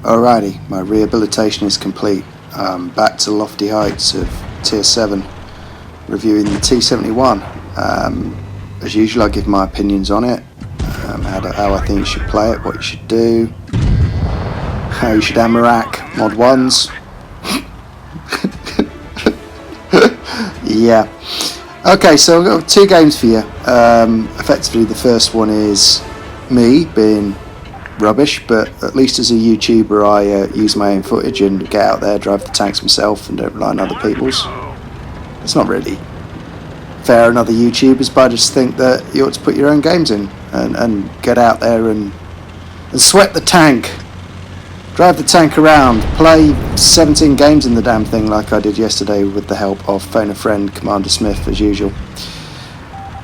Alrighty, my rehabilitation is complete. Back to lofty heights of Tier 7, reviewing the T71. As usual, I give my opinions on it, how I think you should play it, what you should do, how you should ammo-rack mod 1s. Yeah. Okay, so I've got 2 games for you. Effectively, the first one is me being rubbish, but at least as a YouTuber I use my own footage and get out there, drive the tanks myself and don't rely on other people's. It's not really fair on other YouTubers, but I just think that you ought to put your own games in and get out there and sweat the tank, drive the tank around, play 17 games in the damn thing like I did yesterday with the help of Phone a Friend Commander Smith as usual.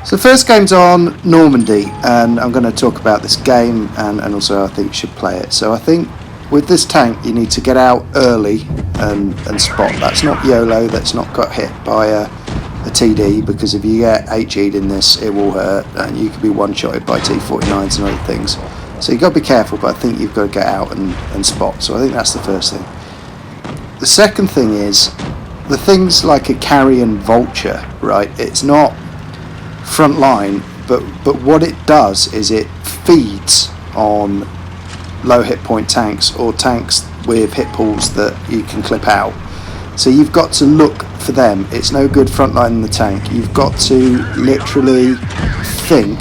So the first game's on Normandy, and I'm going to talk about this game and also I think you should play it. So I think with this tank you need to get out early and spot. That's not YOLO, that's not got hit by a TD, because if you get HE'd in this it will hurt and you could be one-shotted by T49s and other things. So you've got to be careful, but I think you've got to get out and spot. So I think that's the first thing. The second thing is the things like a carrion vulture, right? It's not front line, but what it does is it feeds on low hit point tanks or tanks with hit pools that you can clip out. So you've got to look for them. It's no good frontlining the tank. You've got to literally think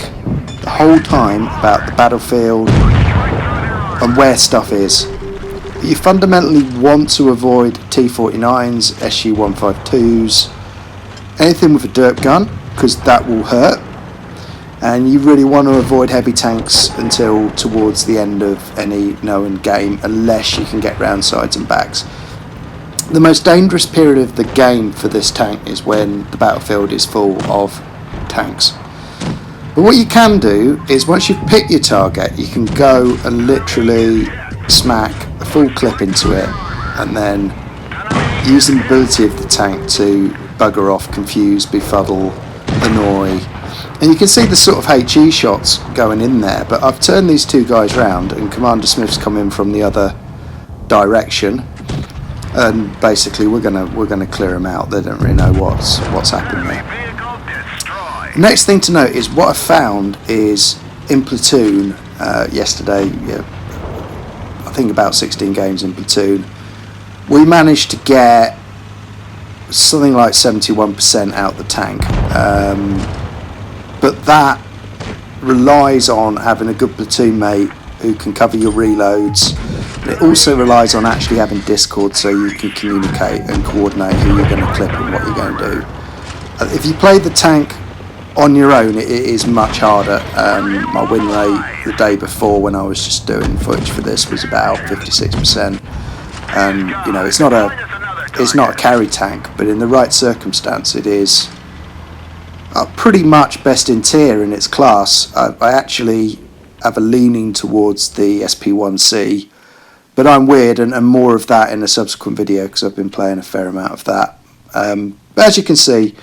the whole time about the battlefield and where stuff is. You fundamentally want to avoid T49s, SU-152s, anything with a derp gun, because that will hurt, and you really want to avoid heavy tanks until towards the end of any known game, unless you can get round sides and backs. The most dangerous period of the game for this tank is when the battlefield is full of tanks. But what you can do is once you've picked your target, you can go and literally smack a full clip into it and then use the mobility of the tank to bugger off, confuse, befuddle, annoy. And you can see the sort of HE shots going in there, but I've turned these 2 guys round and Commander Smith's come in from the other direction, and basically we're gonna clear them out. They don't really know what's happened there. The next thing to note is what I found is in Platoon yesterday, I think about 16 games in Platoon, we managed to get something like 71% out the tank, but that relies on having a good platoon mate who can cover your reloads. It also relies on actually having Discord so you can communicate and coordinate who you're going to clip and what you're going to do. If you play the tank on your own, it is much harder. My win rate the day before when I was just doing footage for this was about 56%, and you know, it's not a carry tank, but in the right circumstance it is pretty much best in tier in its class. I actually have a leaning towards the SP1C, but I'm weird, and more of that in a subsequent video because I've been playing a fair amount of that. But as you can see,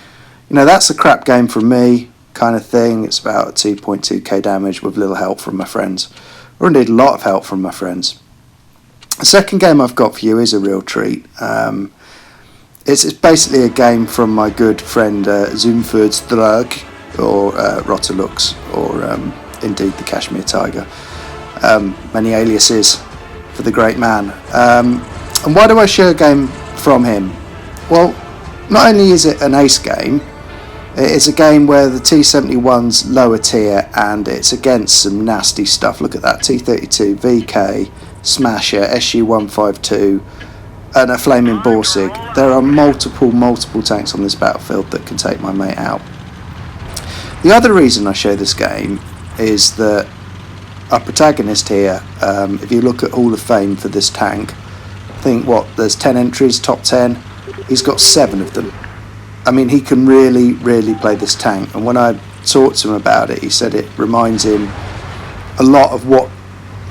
you know, that's a crap game from me kind of thing. It's about 2.2k damage with little help from my friends, or indeed a lot of help from my friends. The second game I've got for you is a real treat. It's basically a game from my good friend Zoomfordstrug, or Rotterlux, or indeed the Kasmirtiger. Many aliases for the great man. And why do I share a game from him? Well, not only is it an ace game, it's a game where the T71's lower tier and it's against some nasty stuff. Look at that, T32, VK, Smasher, SU-152 and a Flaming Borsig. There are multiple tanks on this battlefield that can take my mate out. The other reason I show this game is that our protagonist here, if you look at Hall of Fame for this tank, I think there's 10 entries, top 10, he's got 7 of them. I mean, he can really play this tank, and when I talked to him about it, he said it reminds him a lot of what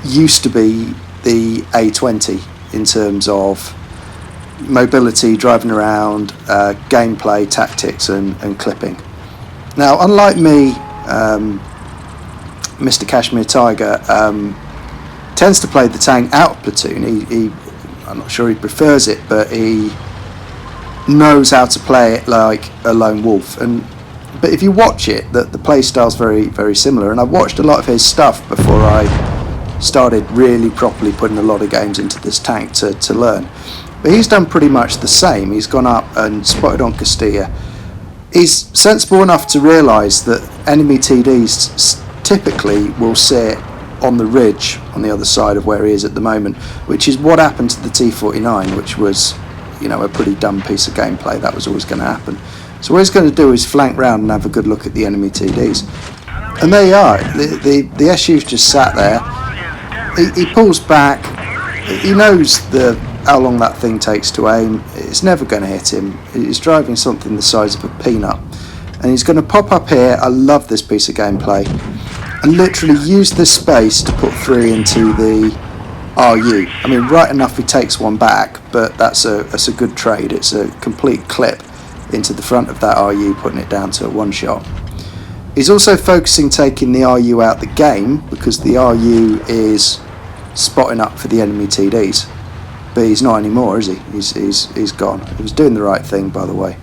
used to be the A20 in terms of mobility, driving around, gameplay, tactics and clipping. Now, unlike me, Mr. Kasmirtiger, tends to play the tank out of platoon. I'm not sure he prefers it, but he knows how to play it like a lone wolf. But if you watch it, the play style's very, very similar. And I've watched a lot of his stuff before I started really properly putting a lot of games into this tank to learn. But he's done pretty much the same. He's gone up and spotted on Castilla. He's sensible enough to realise that enemy TDs typically will sit on the ridge on the other side of where he is at the moment, which is what happened to the T49, which was, you know, a pretty dumb piece of gameplay. That was always going to happen. So what he's going to do is flank round and have a good look at the enemy TDs. And there you are. The SU's just sat there. He pulls back. He knows how long that thing takes to aim. It's never going to hit him. He's driving something the size of a peanut. And he's going to pop up here. I love this piece of gameplay. And literally use this space to put 3 into the RU. I mean, right enough he takes one back, but that's a good trade. It's a complete clip into the front of that RU, putting it down to a one-shot. He's also focusing taking the RU out the game, because the RU is spotting up for the enemy TDs. But he's not anymore, is he? He's gone. He was doing the right thing, by the way.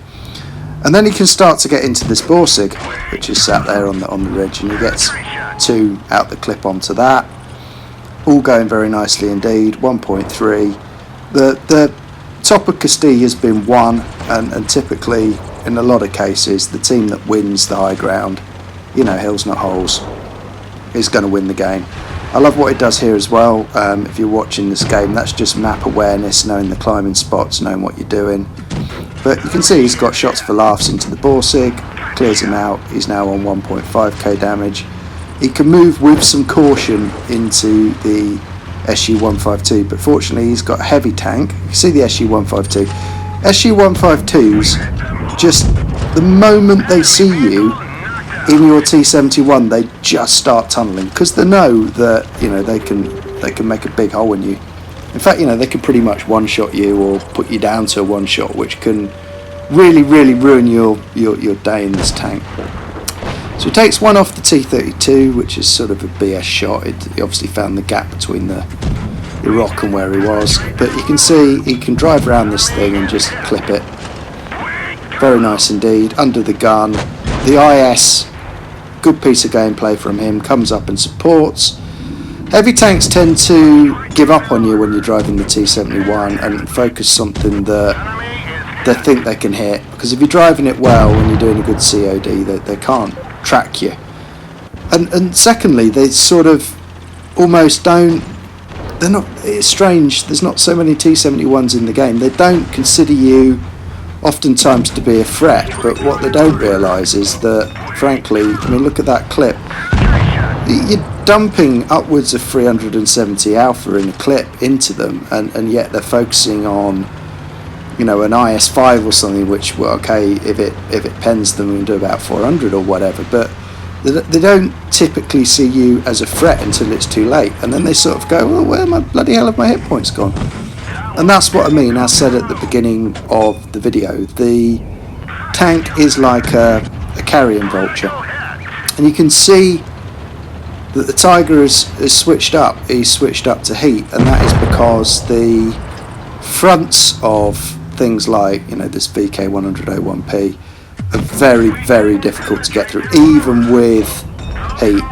And then he can start to get into this Borsig, which is sat there on the ridge, and he gets 2 out the clip onto that. All going very nicely indeed. 1.3. The top of Castilla has been won, and typically, in a lot of cases, the team that wins the high ground, you know, hills not holes, is going to win the game. I love what it does here as well. If you're watching this game, that's just map awareness, knowing the climbing spots, knowing what you're doing. But you can see he's got shots for laughs into the Borsig, clears him out. He's now on 1.5k damage. He can move with some caution into the SU-152, but fortunately he's got a heavy tank. You can see the SU-152. SU-152s, just the moment they see you in your T71, they just start tunnelling, because they know that, you know, they can make a big hole in you. In fact, you know, they can pretty much one-shot you or put you down to a one-shot, which can really, really ruin your day in this tank. So he takes one off the T32, which is sort of a BS shot. He obviously found the gap between the rock and where he was. But you can see he can drive around this thing and just clip it. Very nice indeed. Under the gun. The IS, good piece of gameplay from him, comes up and supports. Heavy tanks tend to give up on you when you're driving the T71 and focus something that they think they can hit. Because if you're driving it well, when you're doing a good COD, they can't track you. And secondly, they sort of almost don't, they're not, it's strange, there's not so many T71s in the game. They don't consider you oftentimes to be a threat, but what they don't realise is that, frankly, I mean, look at that clip. You're dumping upwards of 370 alpha in a clip into them, and yet they're focusing on, you know, an IS5 or something, which, well, okay, if it pens them, we can do about 400 or whatever, but they don't typically see you as a threat until it's too late, and then they sort of go, well, where my bloody hell have my hit points gone? And that's what I mean. I said at the beginning of the video, the tank is like a carrion vulture, and you can see that the Tiger is switched up. He's switched up to heat, and that is because the fronts of things like, you know, this VK100-01P are very, very difficult to get through, even with heat.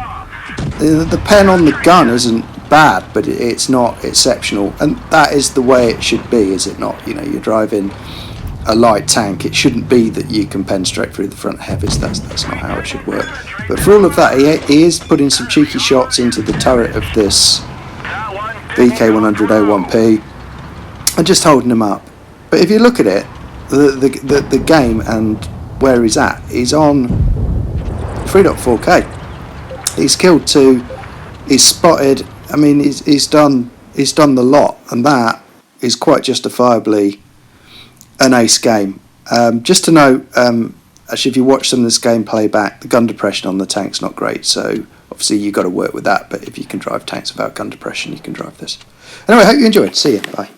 The pen on the gun isn't bad, but it's not exceptional, and that is the way it should be, is it not? You know, you're driving a light tank, it shouldn't be that you can pen straight through the front heavies. That's not how it should work. But for all of that, he is putting some cheeky shots into the turret of this VK100-01P and just holding him up. But if you look at it, the game and where he's at, he's on 3.4k. He's killed 2, he's spotted. I mean, he's done the lot, and that is quite justifiably an ace game. Just to note, actually, if you watch some of this gameplay back, the gun depression on the tank's not great, so obviously you've got to work with that, but if you can drive tanks without gun depression, you can drive this. Anyway, I hope you enjoyed. See you. Bye.